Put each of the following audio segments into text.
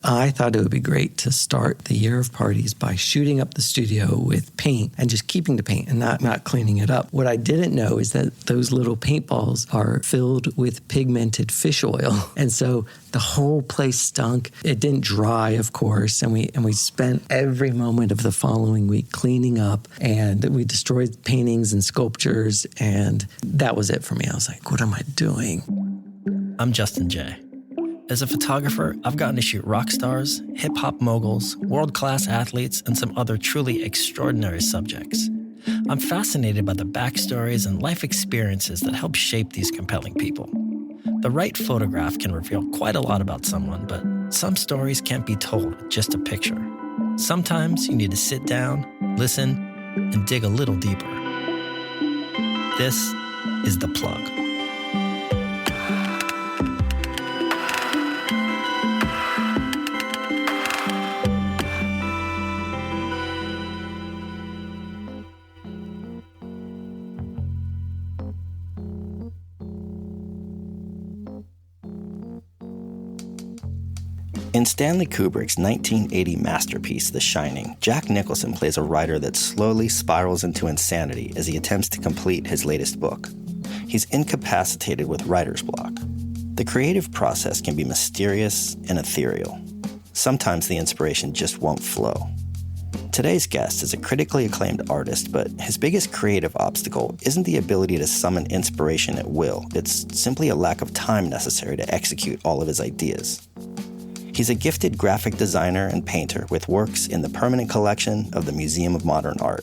I thought it would be great to start the year of parties by shooting up the studio with paint and just keeping the paint and not cleaning it up. What I didn't know is that those little paintballs are filled with pigmented fish oil. And so the whole place stunk. It didn't dry, of course, and we spent every moment of the following week cleaning up, and we destroyed paintings and sculptures, and that was it for me. I was like, what am I doing? I'm Justin Jay. As a photographer, I've gotten to shoot rock stars, hip-hop moguls, world-class athletes, and some other truly extraordinary subjects. I'm fascinated by the backstories and life experiences that help shape these compelling people. The right photograph can reveal quite a lot about someone, but some stories can't be told with just a picture. Sometimes you need to sit down, listen, and dig a little deeper. This is The Plug. In Stanley Kubrick's 1980 masterpiece, The Shining, Jack Nicholson plays a writer that slowly spirals into insanity as he attempts to complete his latest book. He's incapacitated with writer's block. The creative process can be mysterious and ethereal. Sometimes the inspiration just won't flow. Today's guest is a critically acclaimed artist, but his biggest creative obstacle isn't the ability to summon inspiration at will. It's simply a lack of time necessary to execute all of his ideas. He's a gifted graphic designer and painter with works in the permanent collection of the Museum of Modern Art.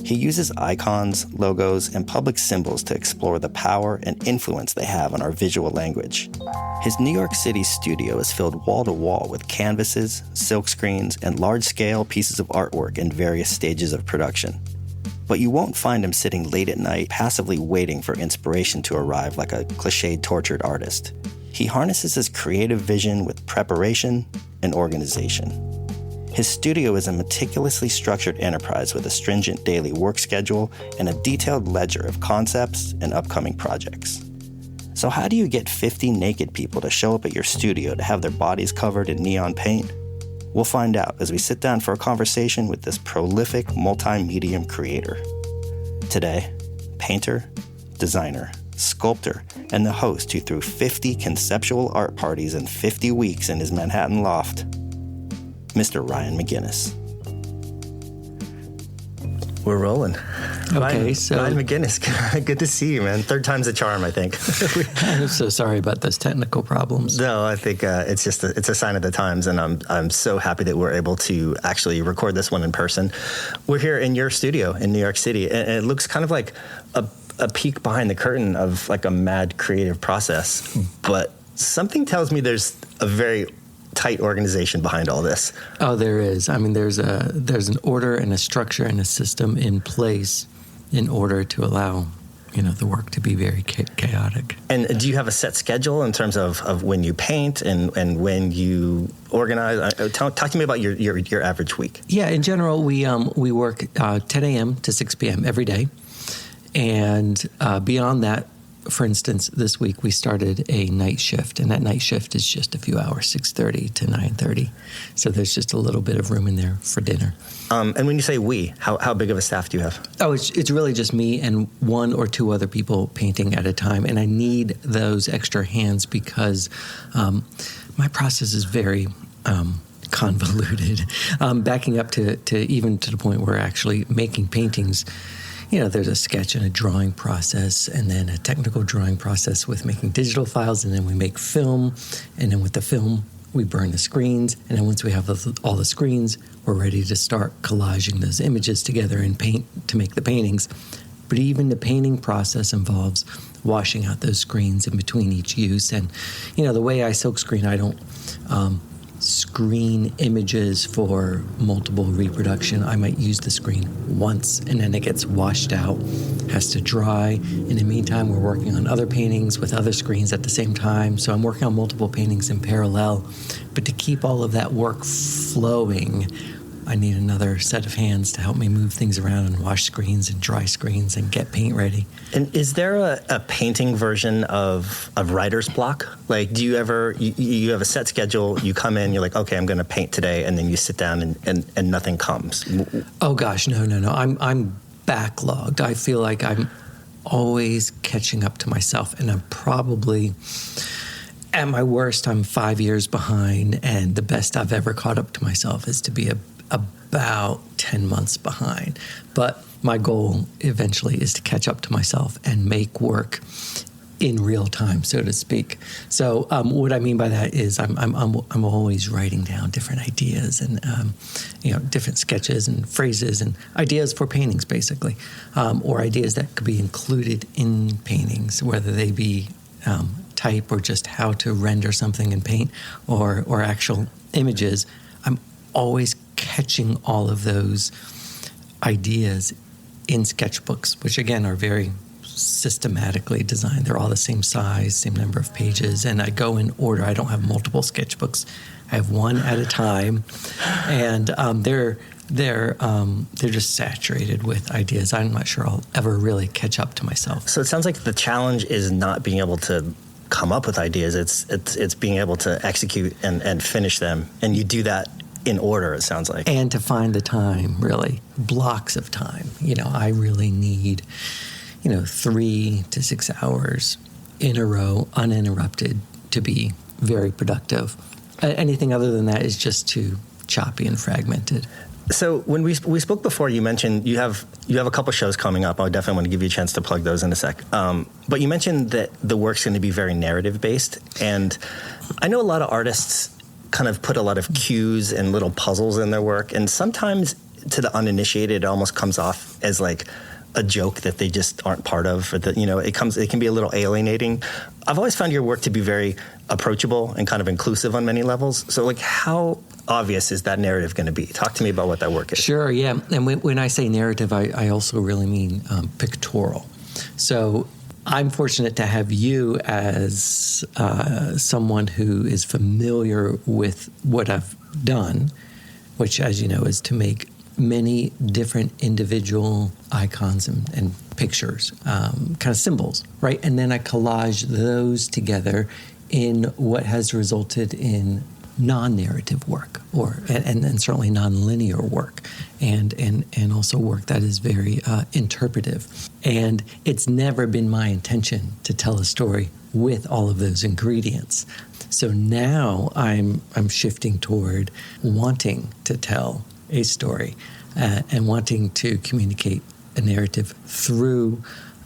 He uses icons, logos, and public symbols to explore the power and influence they have on our visual language. His New York City studio is filled wall-to-wall with canvases, silkscreens, and large-scale pieces of artwork in various stages of production. But you won't find him sitting late at night passively waiting for inspiration to arrive like a cliched tortured artist. He harnesses his creative vision with preparation and organization. His studio is a meticulously structured enterprise with a stringent daily work schedule and a detailed ledger of concepts and upcoming projects. So how do you get 50 naked people to show up at your studio to have their bodies covered in neon paint? We'll find out as we sit down for a conversation with this prolific multi-medium creator. Today, painter, designer, sculptor, and the host who threw 50 conceptual art parties in 50 weeks in his Manhattan loft, Mr. Ryan McGINNESS. We're rolling. Okay, Ryan McGINNES, good to see you, man. Third time's a charm, I think. I'm so sorry about those technical problems. No, I think it's just it's a sign of the times, and I'm so happy that we're able to actually record this one in person. We're here in your studio in New York City, and it looks kind of like a peek behind the curtain of like a mad creative process, but something tells me there's a very tight organization behind all this. Oh, there is. I mean, there's an order and a structure and a system in place in order to allow, the work to be very chaotic. And do you have a set schedule in terms of when you paint and when you organize? Talk to me about your average week. Yeah, in general, we work 10 a.m. to 6 p.m. every day. And beyond that, for instance, this week we started a night shift, and that night shift is just a few hours, 6:30 to 9:30. So there's just a little bit of room in there for dinner. And when you say we, how big of a staff do you have? Oh, it's really just me and one or two other people painting at a time, and I need those extra hands because my process is very convoluted. Backing up to even to the point where actually making paintings. There's a sketch and a drawing process, and then a technical drawing process with making digital files, and then we make film, and then with the film, we burn the screens, and then once we have all the screens, we're ready to start collaging those images together and paint to make the paintings. But even the painting process involves washing out those screens in between each use, and, the way I silk screen, I don't screen images for multiple reproduction. I might use the screen once and then it gets washed out, has to dry. In the meantime, we're working on other paintings with other screens at the same time. So I'm working on multiple paintings in parallel. But to keep all of that work flowing, I need another set of hands to help me move things around and wash screens and dry screens and get paint ready. And is there a painting version of writer's block? Like, do you ever, you have a set schedule, you come in, you're like, okay, I'm going to paint today, and then you sit down and nothing comes? Oh gosh, no. I'm backlogged. I feel like I'm always catching up to myself, and I'm probably, at my worst, I'm 5 years behind, and the best I've ever caught up to myself is to be about 10 months behind. But my goal eventually is to catch up to myself and make work in real time, so to speak. So what I mean by that is I'm always writing down different ideas and different sketches and phrases and ideas for paintings, basically, or ideas that could be included in paintings, whether they be type or just how to render something in paint or actual images. I'm always catching all of those ideas in sketchbooks, which again are very systematically designed. They're all the same size, same number of pages, and I go in order. I don't have multiple sketchbooks. I have one at a time, and they're just saturated with ideas. I'm not sure I'll ever really catch up to myself. So it sounds like the challenge is not being able to come up with ideas. It's being able to execute and finish them, and you do that in order, it sounds like. And to find the time, really, blocks of time. I really need 3 to 6 hours in a row, uninterrupted, to be very productive. Anything other than that is just too choppy and fragmented. So when we spoke before, you mentioned you have a couple shows coming up. I definitely want to give you a chance to plug those in a sec. But you mentioned that the work's going to be very narrative based, and I know a lot of artists kind of put a lot of cues and little puzzles in their work, and sometimes to the uninitiated, it almost comes off as like a joke that they just aren't part of, or that it can be a little alienating. I've always found your work to be very approachable and kind of inclusive on many levels. So, like, how obvious is that narrative going to be? Talk to me about what that work is. Sure, yeah. And when I say narrative, I also really mean pictorial. So I'm fortunate to have you as someone who is familiar with what I've done, which, as you know, is to make many different individual icons and pictures, kind of symbols, right? And then I collage those together in what has resulted in non-narrative work, and certainly non-linear work, and also work that is very interpretive. And it's never been my intention to tell a story with all of those ingredients. So now I'm shifting toward wanting to tell a story and wanting to communicate a narrative through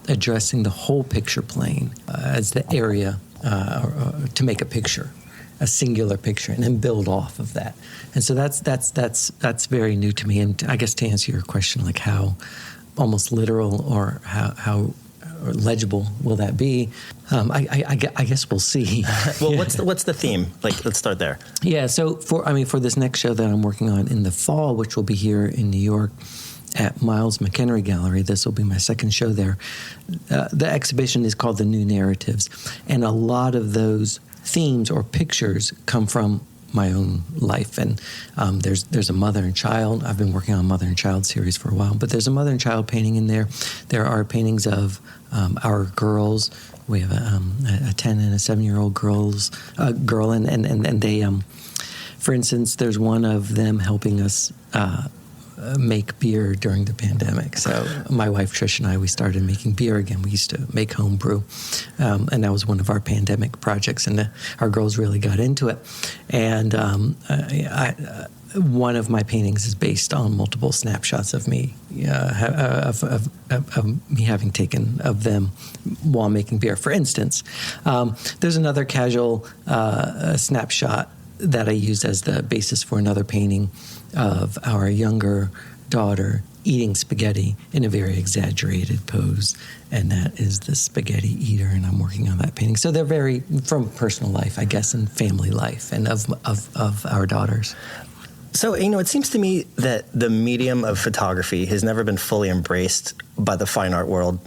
addressing the whole picture plane as the area to make a picture, a singular picture, and then build off of that. And so that's very new to me. And I guess to answer your question, like how almost literal or how legible will that be? I guess we'll see. Well, what's the theme? Like, let's start there. Yeah. So for this next show that I'm working on in the fall, which will be here in New York at Miles McHenry Gallery, this will be my second show there. The exhibition is called The New Narratives, and a lot of those themes or pictures come from my own life. And there's a mother and child. I've been working on a mother and child series for a while, but there's a mother and child painting in there. There are paintings of our girls. We have a 10 and a 7-year-old girl, and they, for instance, there's one of them helping us make beer during the pandemic. So my wife Trish and I, we started making beer again. We used to make home brew, and that was one of our pandemic projects, and our girls really got into it. And one of my paintings is based on multiple snapshots of me, of me having taken of them while making beer. For instance, there's another casual snapshot that I used as the basis for another painting of our younger daughter eating spaghetti in a very exaggerated pose, and that is the spaghetti eater, and I'm working on that painting. So they're very from personal life, I guess, and family life, and of our daughters. So, it seems to me that the medium of photography has never been fully embraced by the fine art world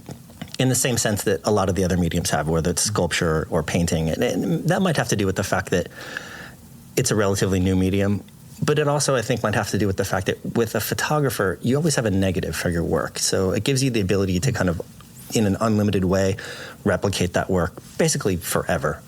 in the same sense that a lot of the other mediums have, whether it's sculpture or painting. And that might have to do with the fact that it's a relatively new medium. But it also, I think, might have to do with the fact that with a photographer, you always have a negative for your work. So it gives you the ability to kind of, in an unlimited way, replicate that work basically forever.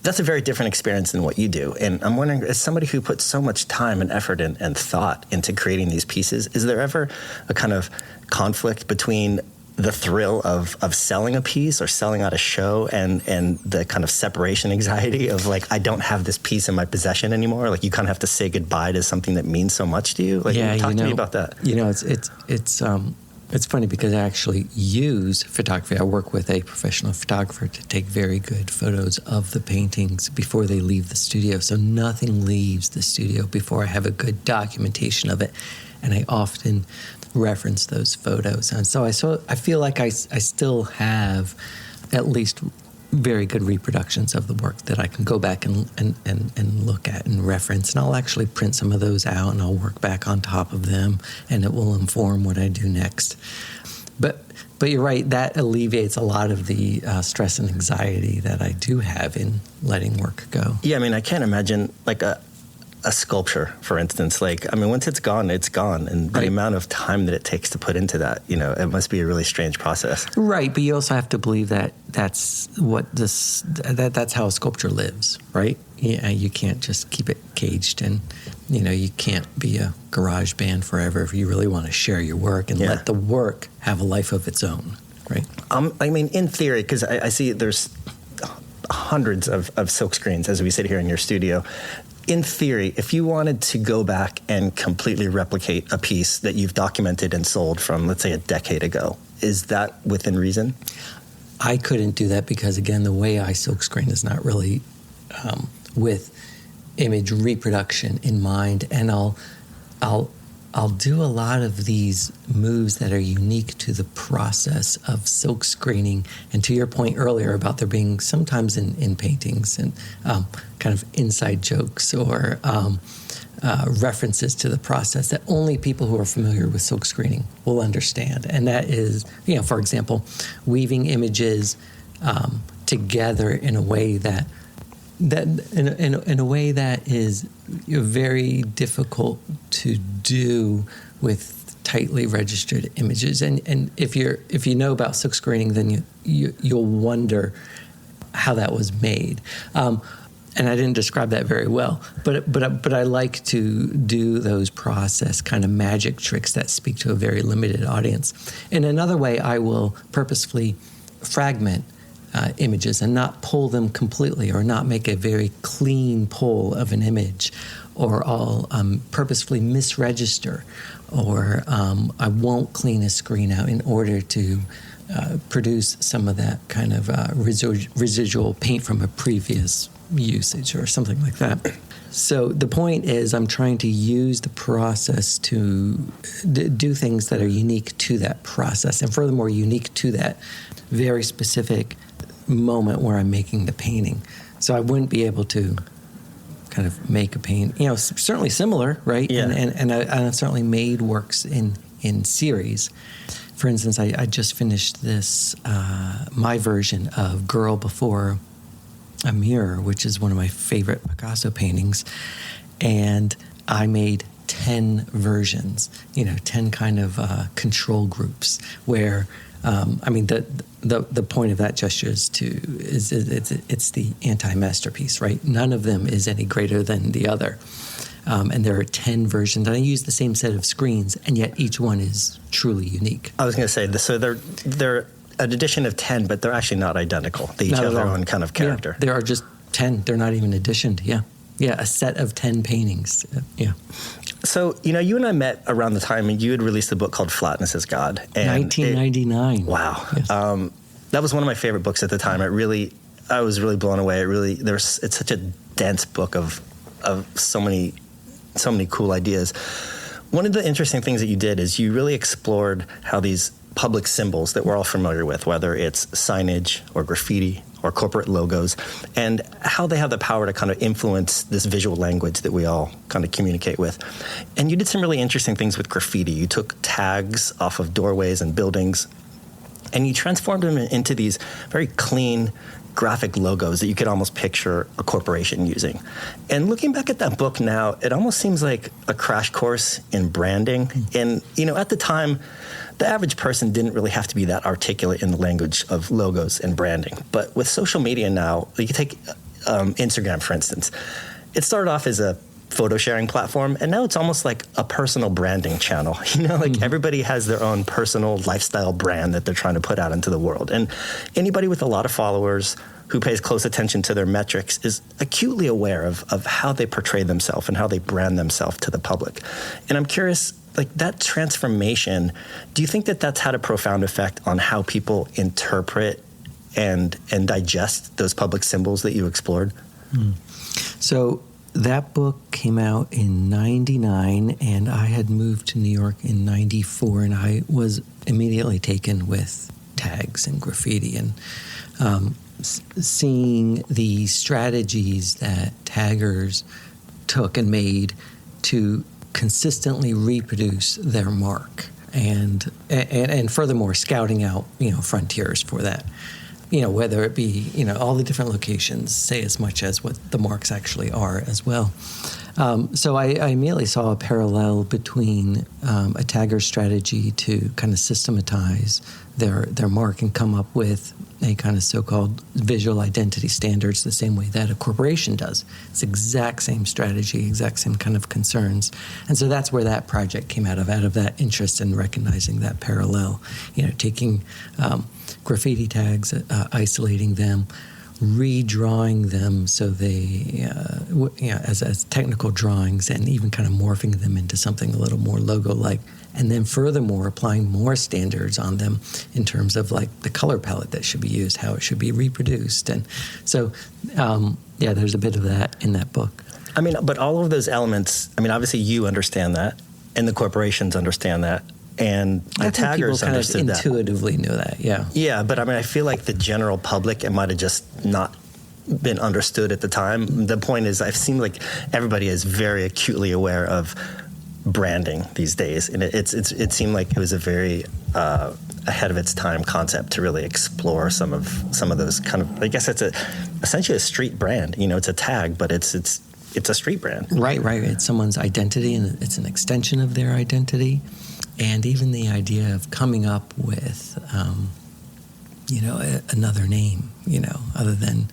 That's a very different experience than what you do. And I'm wondering, as somebody who puts so much time and effort and thought into creating these pieces, is there ever a kind of conflict between the thrill of selling a piece or selling out a show and the kind of separation anxiety of like, I don't have this piece in my possession anymore? Like, you kind of have to say goodbye to something that means so much to you? Like, talk to me about that. It's funny because I actually use photography. I work with a professional photographer to take very good photos of the paintings before they leave the studio. So nothing leaves the studio before I have a good documentation of it. And I often reference those photos. And so I feel like I still have at least very good reproductions of the work that I can go back and look at and reference. And I'll actually print some of those out and I'll work back on top of them, and it will inform what I do next. But you're right, that alleviates a lot of the stress and anxiety that I do have in letting work go. Yeah, I mean, I can't imagine like a sculpture, for instance. Like, I mean, once it's gone, it's gone. And the amount of time that it takes to put into that, it must be a really strange process. Right, but you also have to believe that that's how a sculpture lives, right? You can't just keep it caged, and, you can't be a garage band forever if you really want to share your work and let the work have a life of its own, right? I mean, in theory, because I see there's hundreds of silk screens as we sit here in your studio. In theory, if you wanted to go back and completely replicate a piece that you've documented and sold from, let's say, a decade ago, is that within reason? I couldn't do that because, again, the way I silkscreen is not really with image reproduction in mind, and I'll do a lot of these moves that are unique to the process of silk screening. And to your point earlier about there being sometimes in paintings and kind of inside jokes or references to the process that only people who are familiar with silk screening will understand. And that is, for example, weaving images together in a way that is very difficult to do with tightly registered images. And if you know about silk screening, then you'll wonder how that was made. And I didn't describe that very well, but I like to do those process kind of magic tricks that speak to a very limited audience. In another way, I will purposefully fragment images and not pull them completely, or not make a very clean pull of an image, or I'll purposefully misregister, or I won't clean a screen out in order to produce some of that kind of residual paint from a previous usage or something like that. So the point is, I'm trying to use the process to do things that are unique to that process, and furthermore unique to that very specific moment where I'm making the painting. So I wouldn't be able to kind of make a paint, certainly similar, right? Yeah. And I've certainly made works in series. For instance, I just finished this, my version of Girl Before a Mirror, which is one of my favorite Picasso paintings. And I made 10 versions, 10 kind of control groups where, the point of that gesture is it's the anti-masterpiece, right? None of them is any greater than the other. And there are 10 versions, and I use the same set of screens, and yet each one is truly unique. I was going to say, so they're an addition of 10, but they're actually not identical. They each have their own kind of character. Yeah, there are just 10. They're not even additioned, yeah. Yeah, a set of 10 paintings, yeah. So, you and I met around the time, and you had released a book called Flatness is God. And 1999. Wow. Yes. That was one of my favorite books at the time. I was really blown away. It's such a dense book of so many cool ideas. One of the interesting things that you did is you really explored how these public symbols that we're all familiar with, whether it's signage or graffiti or corporate logos, and how they have the power to kind of influence this visual language that we all kind of communicate with. And you did some really interesting things with graffiti. You took tags off of doorways and buildings, and you transformed them into these very clean, graphic logos that you could almost picture a corporation using. And looking back at that book now, it almost seems like a crash course in branding. And, at the time, the average person didn't really have to be that articulate in the language of logos and branding. But with social media now, you take Instagram, for instance. It started off as a photo sharing platform, and now it's almost like a personal branding channel. Everybody has their own personal lifestyle brand that they're trying to put out into the world. And anybody with a lot of followers who pays close attention to their metrics is acutely aware of how they portray themselves and how they brand themselves to the public. And I'm curious, that transformation, do you think that that's had a profound effect on how people interpret and digest those public symbols that you explored? So that book came out in 99, and I had moved to New York in 94, and I was immediately taken with tags and graffiti and seeing the strategies that taggers took and made to consistently reproduce their mark, and furthermore scouting out frontiers for that. Whether it be, all the different locations say as much as what the marks actually are as well. So I immediately saw a parallel between a tagger's strategy to kind of systematize their mark and come up with a kind of so-called visual identity standards the same way that a corporation does. It's the exact same strategy, exact same kind of concerns. And so that's where that project came out of that interest in recognizing that parallel, taking graffiti tags, isolating them, redrawing them so they, as technical drawings, and even kind of morphing them into something a little more logo-like. And then furthermore, applying more standards on them in terms of the color palette that should be used, how it should be reproduced. And so, there's a bit of that in that book. But all of those elements, obviously you understand that, and the corporations understand that, and the taggers understood that. Intuitively knew that, yeah. Yeah, but I feel like the general public, it might have just not been understood at the time. The point is, I've seen everybody is very acutely aware of branding these days, and it seemed like it was a very ahead of its time concept to really explore some of those kind of, I guess it's essentially a street brand. It's a tag, but it's a street brand. Right. It's someone's identity, and it's an extension of their identity. And even the idea of coming up with, another name, other than,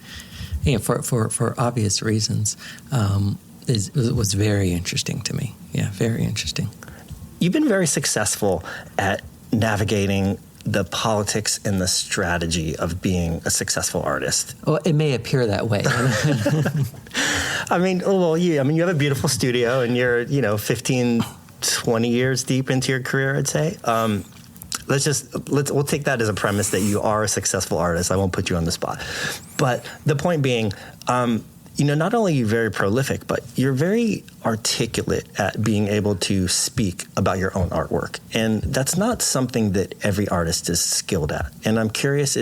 for obvious reasons, was very interesting to me. Yeah, very interesting. You've been very successful at navigating the politics and the strategy of being a successful artist. Well, it may appear that way. You have a beautiful studio, and you're, 15, 20 years deep into your career, I'd say. We'll take that as a premise that you are a successful artist. I won't put you on the spot. But the point being, not only are you very prolific, but you're very articulate at being able to speak about your own artwork. And that's not something that every artist is skilled at. And I'm curious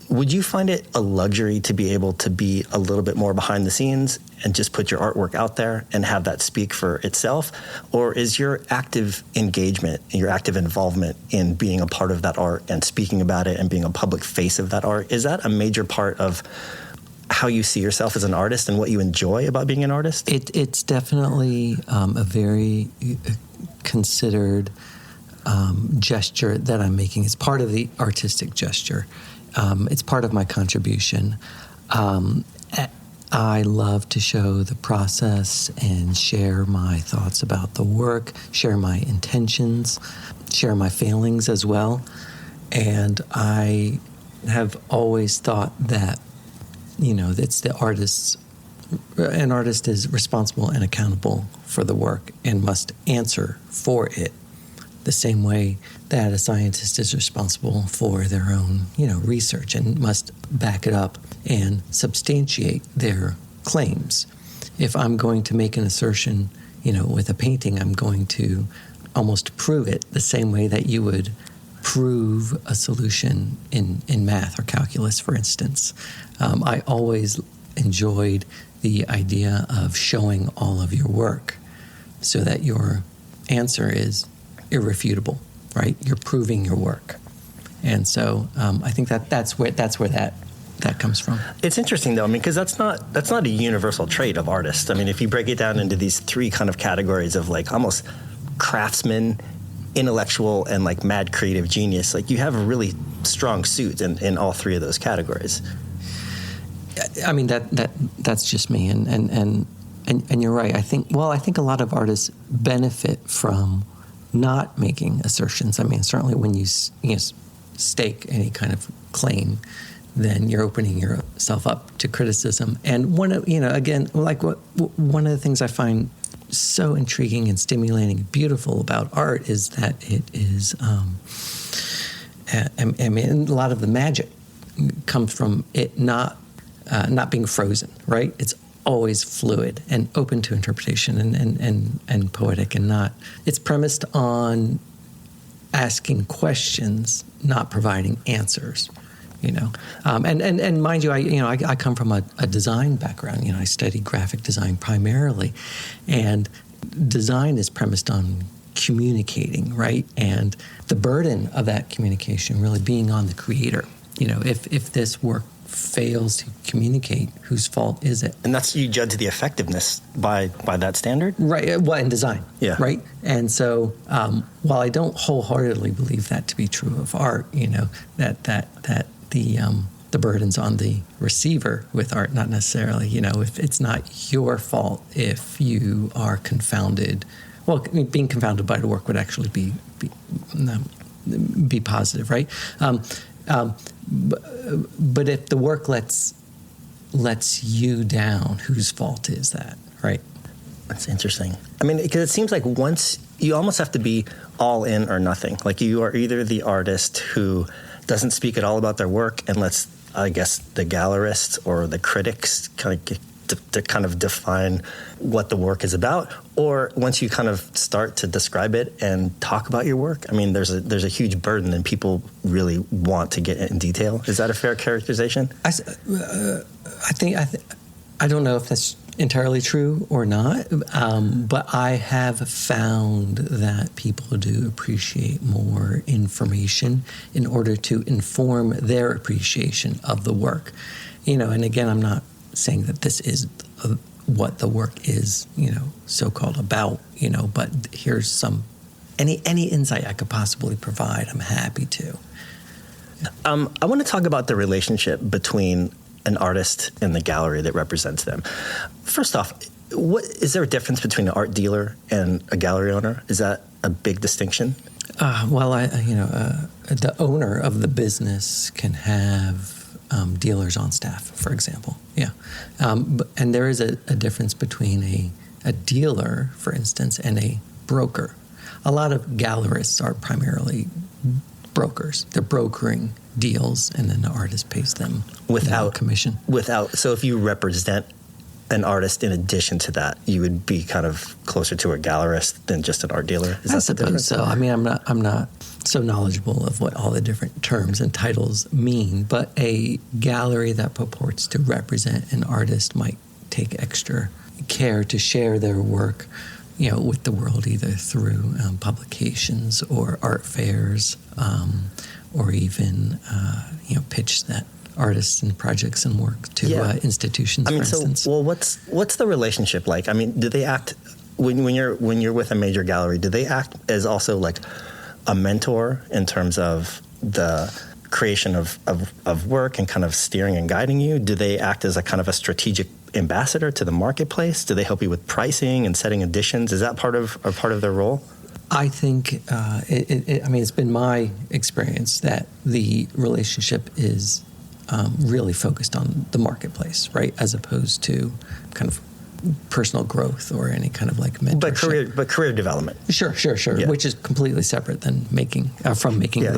would you find it a luxury to be able to be a little bit more behind the scenes and just put your artwork out there and have that speak for itself? Or is your active engagement and your active involvement in being a part of that art and speaking about it and being a public face of that art, is that a major part of how you see yourself as an artist and what you enjoy about being an artist? It's definitely a very considered gesture that I'm making. It's part of the artistic gesture. It's part of my contribution. I love to show the process and share my thoughts about the work, share my intentions, share my failings as well. And I have always thought that, it's the artist's, an artist is responsible and accountable for the work and must answer for it the same way that a scientist is responsible for their own, research and must back it up and substantiate their claims. If I'm going to make an assertion, with a painting, I'm going to almost prove it the same way that you would prove a solution in math or calculus, for instance. I always enjoyed the idea of showing all of your work so that your answer is irrefutable, right? You're proving your work. And so I think that's where that that comes from. It's interesting though, I mean, because that's not a universal trait of artists. I mean, if you break it down into these three kind of categories of like almost craftsman, intellectual, and like mad creative genius, like you have a really strong suit in all three of those categories. I mean, that's just me, and you're right. I think a lot of artists benefit from not making assertions. I mean, certainly when you stake any kind of claim, then you're opening yourself up to criticism. And one of the things I find so intriguing and stimulating and beautiful about art is that it is, I mean, a lot of the magic comes from it not being frozen, right? It's always fluid and open to interpretation and poetic, and not, it's premised on asking questions, not providing answers. And mind you, I come from a design background. I studied graphic design primarily, and design is premised on communicating, right? And the burden of that communication really being on the creator. If this work fails to communicate, whose fault is it? And that's, you judge the effectiveness by that standard? Right, well, in design, yeah. Right? And so while I don't wholeheartedly believe that to be true of art, that the burden's on the receiver with art, not necessarily, if it's not your fault if you are confounded. Well, being confounded by the work would actually be positive, right? But if the work lets you down, whose fault is that, right? That's interesting. I mean, because it seems like once you almost have to be all in or nothing. Like you are either the artist who doesn't speak at all about their work and lets, I guess, the gallerists or the critics kind of define what the work is about, or once you kind of start to describe it and talk about your work, I mean, there's a huge burden and people really want to get in detail. Is that a fair characterization? I don't know if that's entirely true or not, but I have found that people do appreciate more information in order to inform their appreciation of the work. And again, I'm not saying that this is what the work is, so-called about, but here's any insight I could possibly provide, I'm happy to. I want to talk about the relationship between an artist and the gallery that represents them. First off, is there a difference between an art dealer and a gallery owner? Is that a big distinction? The owner of the business can have dealers on staff, for example. Yeah. And there is a difference between a dealer, for instance, and a broker. A lot of gallerists are primarily brokers. They're brokering deals, and then the artist pays them without commission. So if you represent an artist in addition to that, you would be kind of closer to a gallerist than just an art dealer? I suppose so. I mean, I'm not so knowledgeable of what all the different terms and titles mean, but a gallery that purports to represent an artist might take extra care to share their work, with the world, either through publications or art fairs, or even pitch that artists and projects and work to institutions. I mean, for instance. So what's the relationship like? I mean, do they act when you're with a major gallery? Do they act as also like a mentor in terms of the creation of work and kind of steering and guiding you? Do they act as a kind of a strategic ambassador to the marketplace? Do they help you with pricing and setting editions? Is that part of their role? I think it's been my experience that the relationship is really focused on the marketplace, right, as opposed to kind of personal growth or any kind of like mentorship. But career development. Sure. Yeah. Which is completely separate than making the work.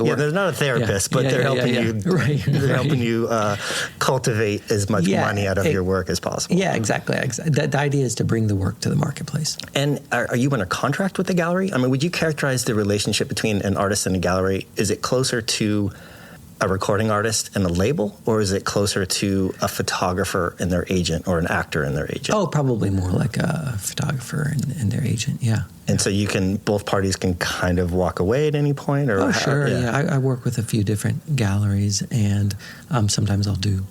Yeah, they're not a therapist, but they're helping you. Right. They're helping you cultivate as much money out of your work as possible. Yeah, exactly. The idea is to bring the work to the marketplace. And are you in a contract with the gallery? I mean, would you characterize the relationship between an artist and a gallery? Is it closer to a recording artist and a label, or is it closer to a photographer and their agent or an actor and their agent? Oh, probably more like a photographer and their agent, yeah. And so both parties can kind of walk away at any point? Or sure, yeah. I work with a few different galleries, and sometimes I'll do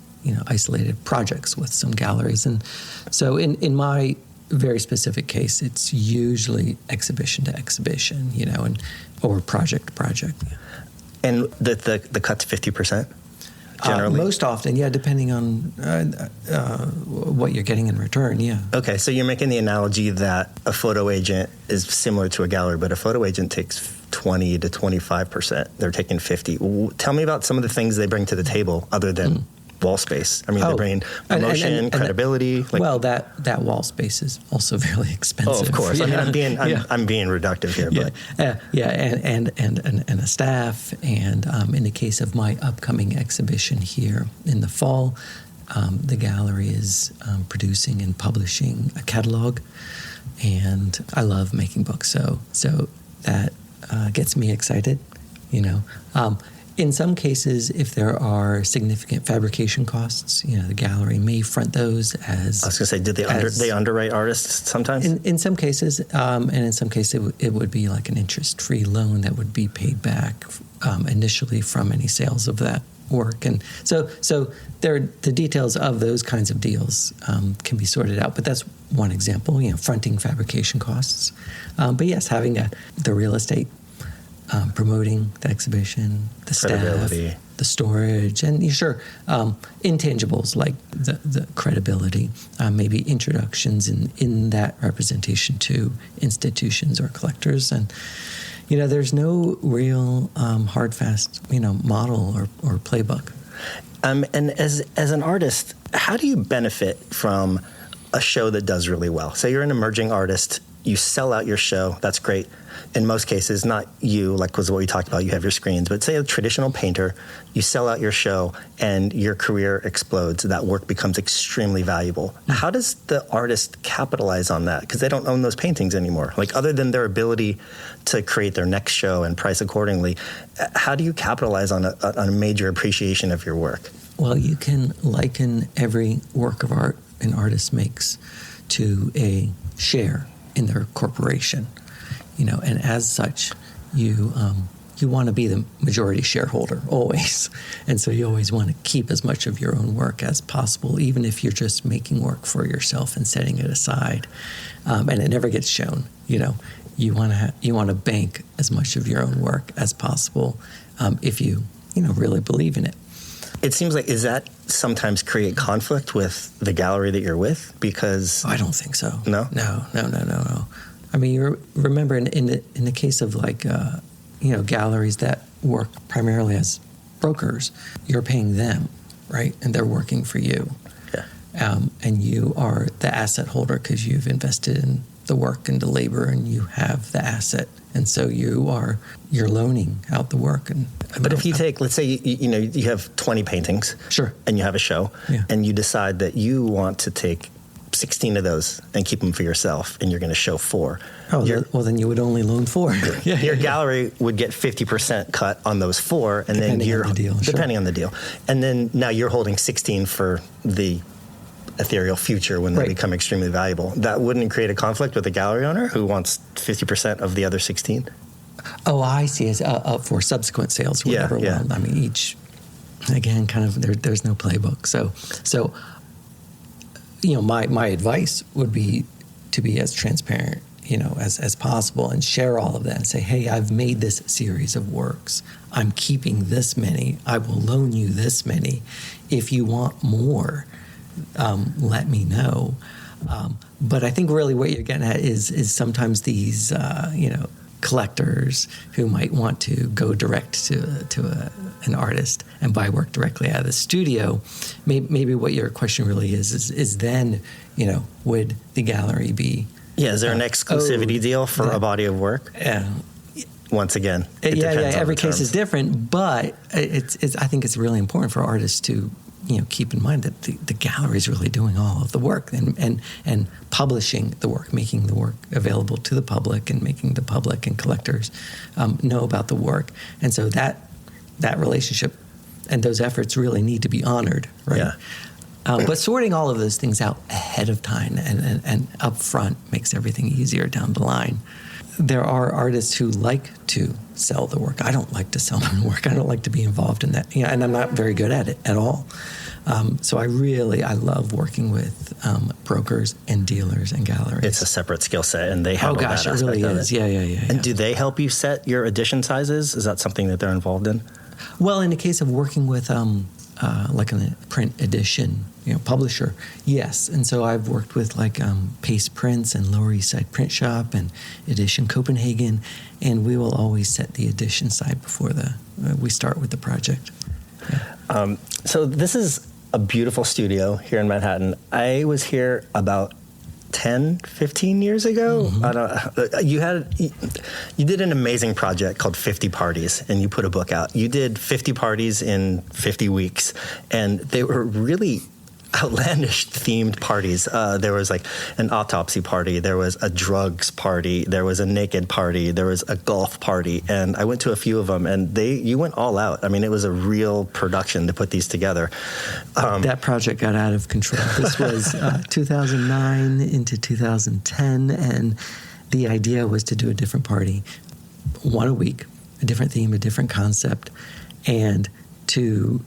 isolated projects with some galleries. And so in my very specific case, it's usually exhibition to exhibition, or project to project. And the cut's 50%? Generally? Most often, yeah, depending on what you're getting in return, yeah. Okay, so you're making the analogy that a photo agent is similar to a gallery, but a photo agent takes 20 to 25%. They're taking 50. Tell me about some of the things they bring to the table other than wall space. I mean, they bring promotion, and credibility. That wall space is also very expensive. Oh, of course. Yeah. I mean, I'm being reductive here, but and a staff, and in the case of my upcoming exhibition here in the fall, the gallery is producing and publishing a catalog, and I love making books, so that gets me excited, In some cases, if there are significant fabrication costs, the gallery may front those as... I was going to say, did they underwrite artists sometimes? In some cases, and in some cases it would be like an interest-free loan that would be paid back initially from any sales of that work. And so the details of those kinds of deals can be sorted out. But that's one example, fronting fabrication costs. But yes, having the real estate, promoting the exhibition, the staff, the storage, and intangibles like the credibility, maybe introductions in that representation to institutions or collectors. And, there's no real hard, fast, model or playbook. And as an artist, how do you benefit from a show that does really well? Say you're an emerging artist, you sell out your show, that's great. In most cases, not you, like was what we talked about, you have your screens, but say a traditional painter, you sell out your show and your career explodes, that work becomes extremely valuable. How does the artist capitalize on that? Because they don't own those paintings anymore. Like, other than their ability to create their next show and price accordingly, how do you capitalize on a major appreciation of your work? Well, you can liken every work of art an artist makes to a share in their corporation. And as such, you want to be the majority shareholder always. And so you always want to keep as much of your own work as possible, even if you're just making work for yourself and setting it aside. And it never gets shown. You want to bank as much of your own work as possible if you really believe in it. It seems like, does that sometimes create conflict with the gallery that you're with? Because I don't think so. No? No. I mean, you remember in the case of galleries that work primarily as brokers, you're paying them, right? And they're working for you. Yeah. And you are the asset holder because you've invested in the work and the labor, and you have the asset. And so you're loaning out the work. But if you take, let's say, you have 20 paintings. Sure. And you have a show. Yeah. And you decide that you want to take 16 of those and keep them for yourself, and you're going to show 4. Oh, well, then you would only loan 4. Your gallery would get 50% cut on those 4, and then depending on the deal. And then now you're holding 16 for the ethereal future when they become extremely valuable. That wouldn't create a conflict with the gallery owner who wants 50% of the other 16? Oh, I see. As for subsequent sales, whatever. Yeah. Well, I mean, each, again, kind of, there's no playbook. So my advice would be to be as transparent, as possible, and share all of that and say, hey, I've made this series of works. I'm keeping this many. I will loan you this many. If you want more, let me know. But I think really what you're getting at is sometimes these, collectors who might want to go direct to an artist and buy work directly out of the studio. Maybe what your question really is then, would the gallery be... Yeah, is there an exclusivity deal for a body of work? Once again, it depends on every the case terms. is different, but I think it's really important for artists to keep in mind that the gallery is really doing all of the work and publishing the work, making the work available to the public, and making the public and collectors know about the work. And so that relationship and those efforts really need to be honored, right? Yeah. But sorting all of those things out ahead of time and up front makes everything easier down the line. there are artists who like to sell the work. I don't like to sell my work. I don't like to be involved in that. And I'm not very good at it at all. So I love working with brokers and dealers and galleries. It's a separate skill set, and they handle it really is. Yeah. And do they help you set your edition sizes? Is that something that they're involved in? Well, in the case of working with like a print edition, publisher, yes. And so I've worked with like Pace Prints and Lower East Side Print Shop and Edition Copenhagen, and we will always set the edition side before we start with the project. Yeah. So this is a beautiful studio here in Manhattan. I was here about 10, 15 years ago. Mm-hmm. You did an amazing project called 50 Parties, and you put a book out. You did 50 parties in 50 weeks, and they were really outlandish themed parties. There was like an autopsy party, there was a drugs party, there was a naked party, there was a golf party, and I went to a few of them, and you went all out. I mean, it was a real production to put these together. That project got out of control. This was 2009 into 2010, and the idea was to do a different party, one a week, a different theme, a different concept, and to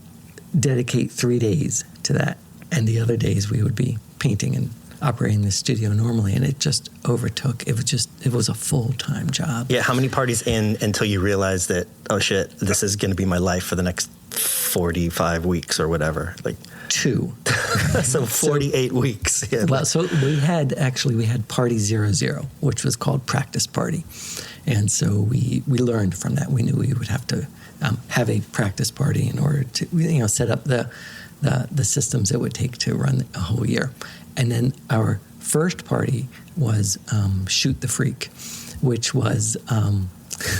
dedicate 3 days to that. And the other days we would be painting and operating the studio normally, and it just overtook. It was a full-time job. Yeah, how many parties in until you realized that, oh shit, this is going to be my life for the next 45 weeks or whatever? Like 2. So 48 weeks. Yeah. Well, so we had Party 00, which was called Practice Party. And so we learned from that. We knew we would have to have a practice party in order to set up the systems it would take to run a whole year. And then our first party was Shoot the Freak, which was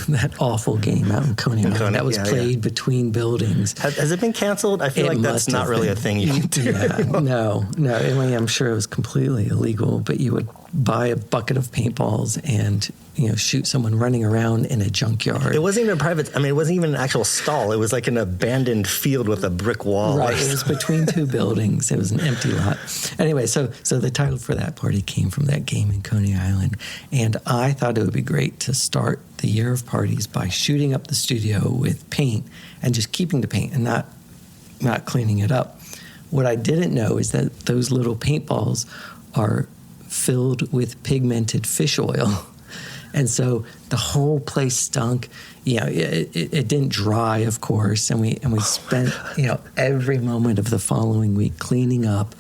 that awful game out in Coney Island that was played between buildings. Has it been canceled? I feel like that's not really a thing you can do. Yeah, no. I mean, I'm sure it was completely illegal, but you would buy a bucket of paintballs and shoot someone running around in a junkyard. It wasn't even private. I mean, it wasn't even an actual stall. It was like an abandoned field with a brick wall. Right. It was between 2 buildings. It was an empty lot. Anyway, so the title for that party came from that game in Coney Island, and I thought it would be great to start the year of parties by shooting up the studio with paint and just keeping the paint and not cleaning it up. What I didn't know is that those little paintballs are filled with pigmented fish oil. And so the whole place stunk. It didn't dry, of course, and we spent every moment of the following week cleaning up,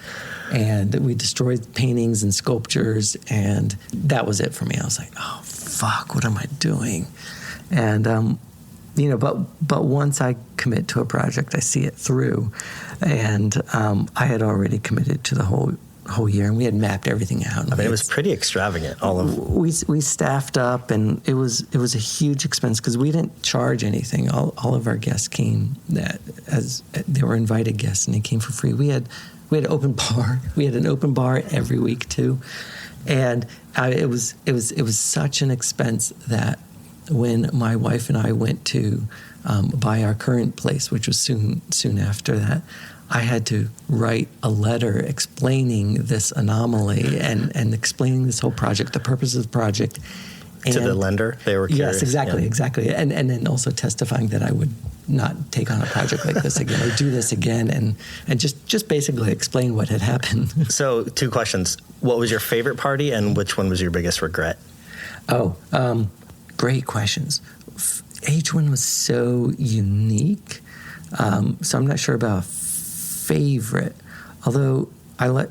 and we destroyed paintings and sculptures, and that was it for me. I was like, oh fuck, what am I doing? And but once I commit to a project, I see it through, and I had already committed to the whole year, and we had mapped everything out. I mean, it was pretty extravagant. We staffed up, and it was a huge expense because we didn't charge anything. All of our guests came as they were invited guests, and they came for free. We had an open bar. We had an open bar every week too, and it was such an expense that when my wife and I went to buy our current place, which was soon after that, I had to write a letter explaining this anomaly and explaining this whole project, the purpose of the project. And to the lender? They were curious. Yes, exactly. And then also testifying that I would not take on a project like this again or do this again and just basically explain what had happened. So 2 questions. What was your favorite party and which one was your biggest regret? Great questions. Each one was so unique. So I'm not sure about favorite, although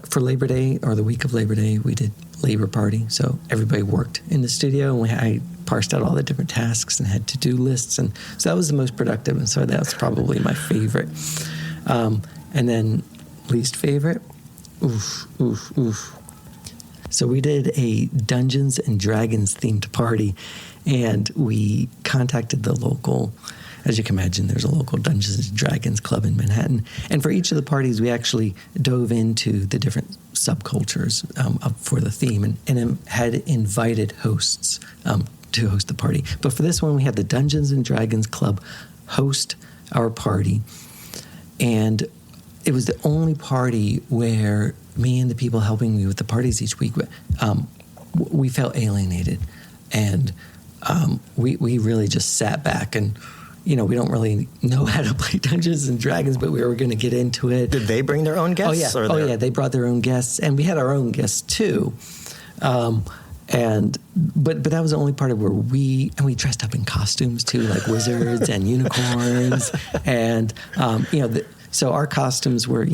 for Labor Day or the week of Labor Day, we did Labor Party, so everybody worked in the studio, and I parsed out all the different tasks and had to-do lists, and so that was the most productive, and so that's probably my favorite. And then least favorite, oof. So we did a Dungeons and Dragons themed party, and we contacted the local. As you can imagine, there's a local Dungeons & Dragons club in Manhattan. And for each of the parties, we actually dove into the different subcultures for the theme and had invited hosts to host the party. But for this one, we had the Dungeons & Dragons club host our party. And it was the only party where me and the people helping me with the parties each week, we felt alienated. And we really just sat back and, we don't really know how to play Dungeons and Dragons, but we were going to get into it. Did they bring their own guests? Oh yeah, they brought their own guests, and we had our own guests too. But that was the only part of where we dressed up in costumes too, like wizards and unicorns, and so our costumes were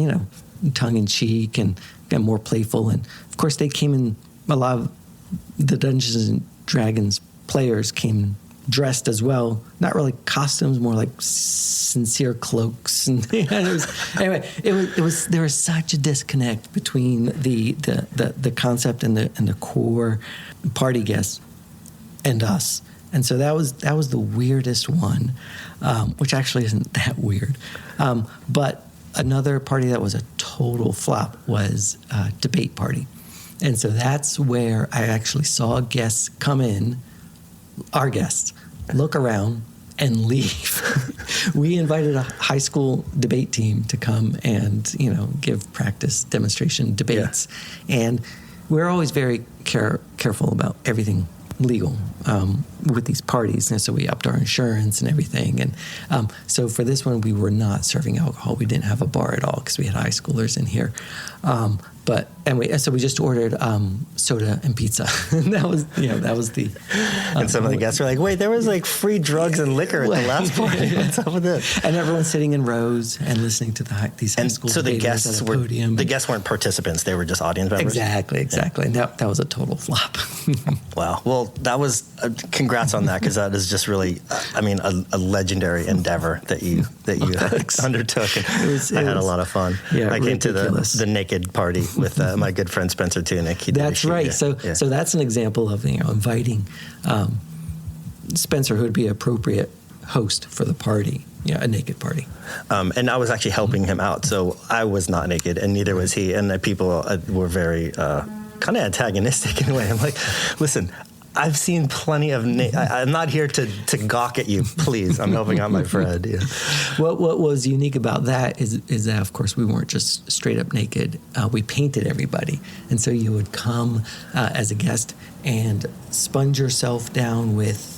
tongue in cheek and more playful, and of course they came in. A lot of the Dungeons and Dragons players came dressed as well, not really costumes, more like sincere cloaks, and it was there was such a disconnect between the concept and the core party guests and us, and so that was the weirdest one, which actually isn't that weird, but another party that was a total flop was a debate party, and so that's where I actually saw guests come in. Our guests look around and leave. We invited a high school debate team to come and, give practice demonstration debates. Yeah. And we're always very careful about everything legal with these parties. And so we upped our insurance and everything. And so for this one, we were not serving alcohol. We didn't have a bar at all because we had high schoolers in here. So we just ordered soda and pizza. And that was the. And some of the guests were like, "Wait, there was like free drugs and liquor at the last party. What's up with this?" And everyone's sitting in rows and listening to these high school. So the guests weren't participants; they were just audience members. Exactly. Yeah. And that was a total flop. Wow. Well, that was congrats on that, because that is just really, a legendary endeavor that you undertook. And I had a lot of fun. Yeah, I came to the naked party with my good friend Spencer Tunick. That's right. So that's an example of inviting Spencer, who would be an appropriate host for the party. Yeah, a naked party. And I was actually helping him out, so I was not naked, and neither was he. And the people were very kind of antagonistic in a way. I'm like, listen, I've seen plenty of. I'm not here to gawk at you. Please, I'm helping out my friend. Yeah. What was unique about that is that, of course, we weren't just straight up naked. We painted everybody, and so you would come as a guest and sponge yourself down with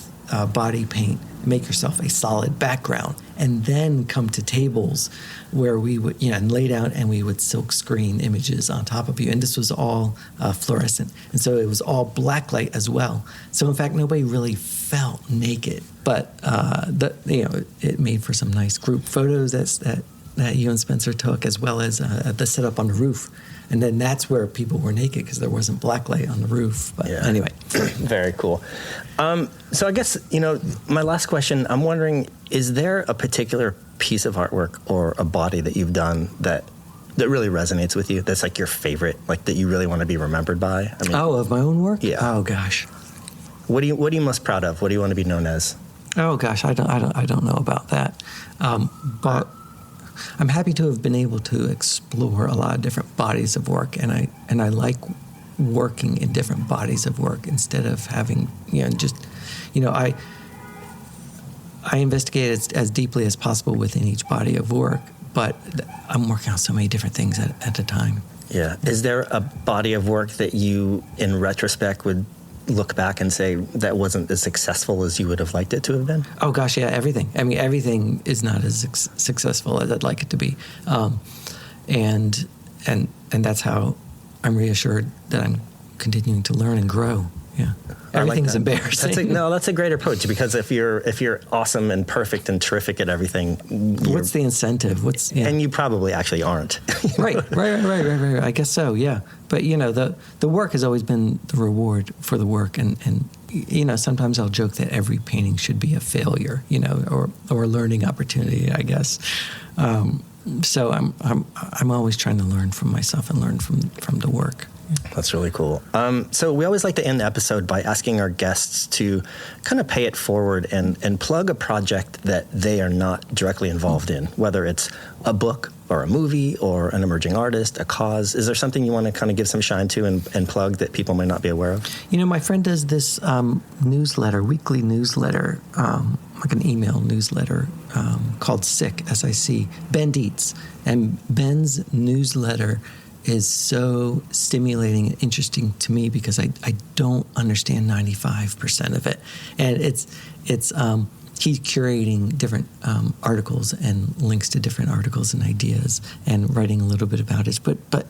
body paint, make yourself a solid background, and then come to tables where we would, and lay down, and we would silk screen images on top of you. And this was all fluorescent. And so it was all black light as well. So in fact, nobody really felt naked, but it made for some nice group photos that you and Spencer took, as well as the setup on the roof. And then that's where people were naked, because there wasn't black light on the roof. But anyway. Very cool. So I guess, my last question, I'm wondering, is there a particular piece of artwork or a body that you've done that really resonates with you, that's like your favorite, like that you really want to be remembered by? Of my own work? Yeah. Oh, gosh. What are you most proud of? What do you want to be known as? Oh, gosh, I don't know about that. But I'm happy to have been able to explore a lot of different bodies of work, and I like working in different bodies of work instead of having I investigate as deeply as possible within each body of work, but I'm working on so many different things at a time. Yeah. Is there a body of work that you, in retrospect, would look back and say that wasn't as successful as you would have liked it to have been? Oh, gosh, yeah, everything. Everything is not as successful as I'd like it to be. And that's how I'm reassured that I'm continuing to learn and grow. Yeah. Everything's embarrassing. That's a great approach, because if you're awesome and perfect and terrific at everything, what's the incentive? And you probably actually aren't. Right. I guess so. Yeah. But the work has always been the reward for the work, and sometimes I'll joke that every painting should be a failure, or a learning opportunity, I guess. So I'm always trying to learn from myself and learn from the work. That's really cool. So we always like to end the episode by asking our guests to kind of pay it forward and plug a project that they are not directly involved in, whether it's a book or a movie or an emerging artist, a cause. Is there something you want to kind of give some shine to and plug that people might not be aware of? My friend does this weekly newsletter, like an email newsletter called SICK, S-I-C, Ben Dietz. And Ben's newsletter is so stimulating and interesting to me because I don't understand 95% of it. And it's he's curating different articles and links to different articles and ideas and writing a little bit about it. But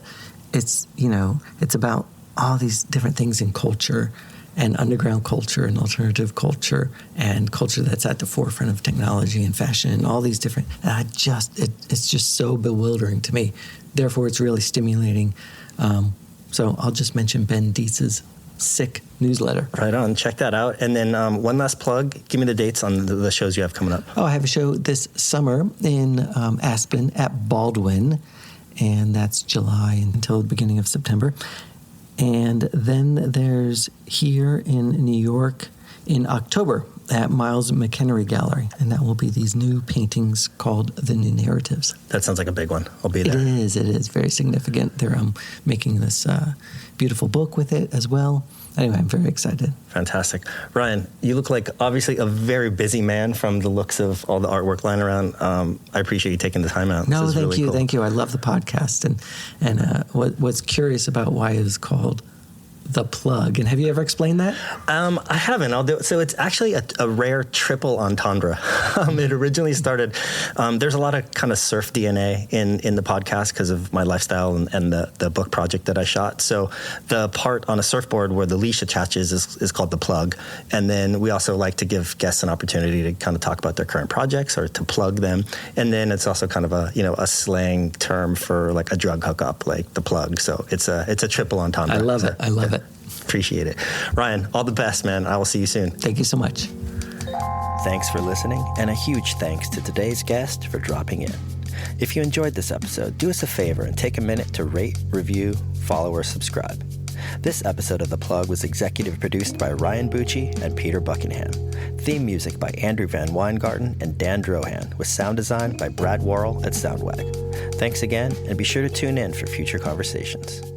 it's, it's about all these different things in culture and underground culture and alternative culture and culture that's at the forefront of technology and fashion and all these different, and it's just so bewildering to me. Therefore, it's really stimulating. So I'll just mention Ben Dietz's Sick newsletter. Right on. Check that out. And then one last plug. Give me the dates on the shows you have coming up. Oh, I have a show this summer in Aspen at Baldwin, and that's July until the beginning of September. And then there's here in New York in October at Miles McHenry Gallery, and that will be these new paintings called The New Narratives. That sounds like a big one. I'll be there. It is very significant. They're making this beautiful book with it as well. Anyway, I'm very excited. Fantastic. Ryan, you look like obviously a very busy man from the looks of all the artwork lying around. I appreciate you taking the time out. No, this is thank really you. cool. Thank you. I love the podcast. And what's curious about why it is called The Plug. And have you ever explained that? I haven't. I'll do it. So it's actually a rare triple entendre. It originally started, there's a lot of kind of surf DNA in the podcast because of my lifestyle and the book project that I shot. So the part on a surfboard where the leash attaches is called The Plug. And then we also like to give guests an opportunity to kind of talk about their current projects or to plug them. And then it's also kind of a slang term for like a drug hookup, like The Plug. So it's a triple entendre. I love it. I love it. Appreciate it. Ryan, all the best, man. I will see you soon. Thank you so much. Thanks for listening, and a huge thanks to today's guest for dropping in. If you enjoyed this episode, do us a favor and take a minute to rate, review, follow, or subscribe. This episode of The Plug was executive produced by Ryan Bucci and Peter Buckingham. Theme music by Andrew Van Weingarten and Dan Drohan, with sound design by Brad Worrell at Soundwag. Thanks again, and be sure to tune in for future conversations.